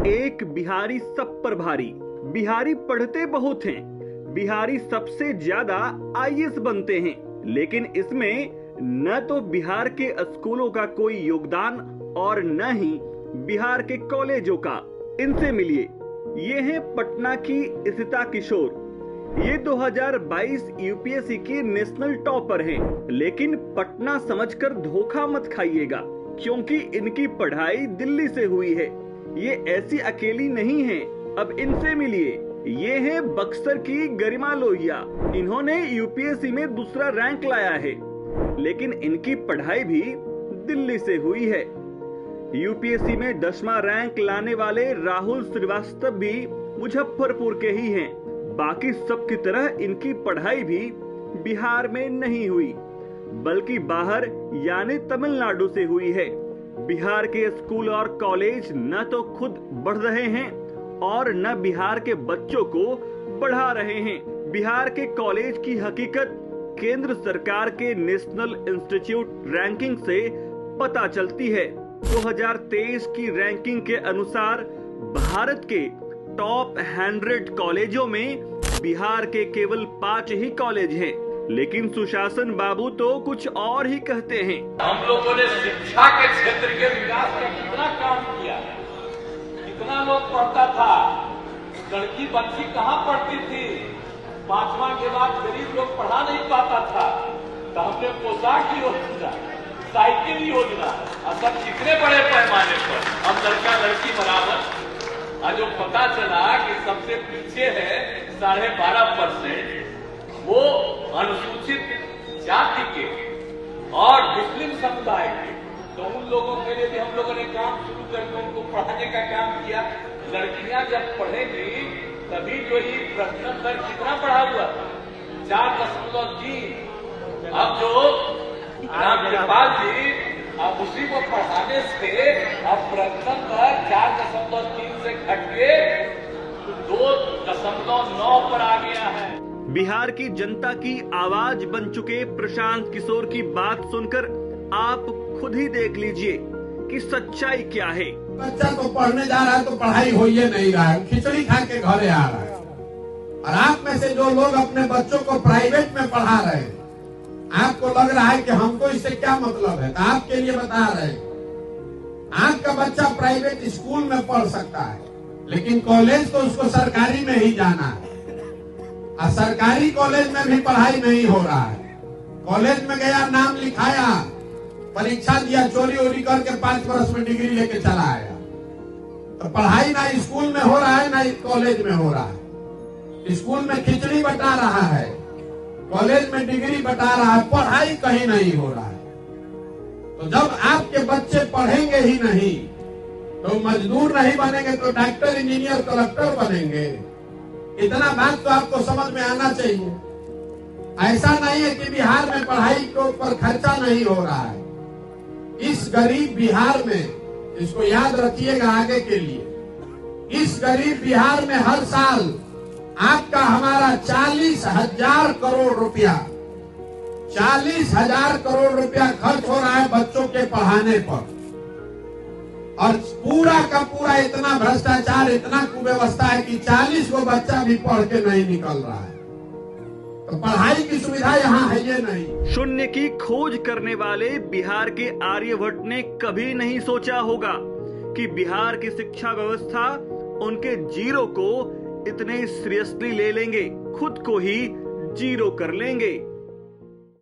एक बिहारी सब पर भारी। बिहारी पढ़ते बहुत हैं, बिहारी सबसे ज्यादा आईएएस बनते हैं, लेकिन इसमें न तो बिहार के स्कूलों का कोई योगदान और न ही बिहार के कॉलेजों का। इनसे मिलिए, ये हैं पटना की इशिता किशोर। ये 2022 यूपीएससी की नेशनल टॉपर हैं, लेकिन पटना समझकर धोखा मत खाइएगा, क्योंकि इनकी पढ़ाई दिल्ली से हुई है। ये ऐसी अकेली नहीं हैं। अब इनसे मिलिए, ये हैं बक्सर की गरिमा लोहिया। इन्होंने यूपीएससी में दूसरा रैंक लाया है, लेकिन इनकी पढ़ाई भी दिल्ली से हुई है। यूपीएससी में 10वां रैंक लाने वाले राहुल श्रीवास्तव भी मुजफ्फरपुर के ही हैं। बाकी सब की तरह इनकी पढ़ाई भी बिहार में नहीं हुई, बल्कि बाहर यानी तमिलनाडु से हुई है। बिहार के स्कूल और कॉलेज न तो खुद बढ़ रहे हैं और न बिहार के बच्चों को बढ़ा रहे हैं। बिहार के कॉलेज की हकीकत केंद्र सरकार के नेशनल इंस्टीट्यूट रैंकिंग से पता चलती है। 2023 की रैंकिंग के अनुसार भारत के टॉप 100 कॉलेजों में बिहार के केवल 5 ही कॉलेज हैं। लेकिन सुशासन बाबू तो कुछ और ही कहते हैं। हम लोगों ने शिक्षा के क्षेत्र के विकास का कितना काम किया, कितना लोग पढ़ता था। लड़की बच्ची कहाँ पढ़ती थी, 5वां के बाद गरीब लोग पढ़ा नहीं पाता था, तो हमने पोशाक योजना, साइकिल योजना, और सब कितने बड़े पैमाने पर हम लड़का लड़की बराबर। आज जो पता चला कि सबसे पीछे है 12.5%, वो अनुसूचित जाति के और मुस्लिम समुदाय के, तो उन लोगों के लिए भी हम लोगों ने काम शुरू करके उनको पढ़ाने का काम किया। लड़कियां जब पढ़ेंगी तभी जो ही प्रश्न दर कितना बढ़ा हुआ, 4.3। अब जो रामकृपाल जी, अब उसी को पढ़ाने से अब प्रश्न दर 4.3 से घट के 2.9 पर आ गया है। बिहार की जनता की आवाज बन चुके प्रशांत किशोर की बात सुनकर आप खुद ही देख लीजिए कि सच्चाई क्या है। बच्चा तो पढ़ने जा रहा है तो पढ़ाई हो ही नहीं रहा है, खिचड़ी खा के घरे आ रहा है। और आप में से जो लोग अपने बच्चों को प्राइवेट में पढ़ा रहे हैं, आपको लग रहा है कि हमको इससे क्या मतलब है, तो आपके लिए बता रहे हैं। आपका बच्चा प्राइवेट स्कूल में पढ़ सकता है, लेकिन कॉलेज तो उसको सरकारी में ही जाना है। और सरकारी कॉलेज में भी पढ़ाई नहीं हो रहा है। कॉलेज में गया, नाम लिखाया, परीक्षा दिया, चोरी वोरी करके 5 वर्ष में डिग्री लेके चला आया। तो पढ़ाई ना स्कूल में हो रहा है ना कॉलेज में हो रहा है। स्कूल में खिचड़ी बटा रहा है, कॉलेज में डिग्री बटा रहा है, पढ़ाई कहीं नहीं हो रहा है। तो जब आपके बच्चे पढ़ेंगे ही नहीं, तो मजदूर नहीं बनेंगे तो डॉक्टर, इंजीनियर, कलेक्टर बनेंगे। इतना बात तो आपको समझ में आना चाहिए। ऐसा नहीं है कि बिहार में पढ़ाई के ऊपर खर्चा नहीं हो रहा है। इस गरीब बिहार में, इसको याद रखिएगा आगे के लिए, इस गरीब बिहार में हर साल आपका हमारा 40,000 करोड़ रुपया, 40,000 करोड़ रुपया खर्च हो रहा है बच्चों के पढ़ाने पर। और पूरा का पूरा इतना भ्रष्टाचार, इतना कुव्यवस्था है कि 40 को बच्चा भी पढ़ के नहीं निकल रहा है। तो पढ़ाई की सुविधा यहाँ है ये नहीं। शून्य की खोज करने वाले बिहार के आर्यभट्ट ने कभी नहीं सोचा होगा कि बिहार की शिक्षा व्यवस्था उनके जीरो को इतने सीरियसली ले लेंगे, खुद को ही जीरो कर लेंगे।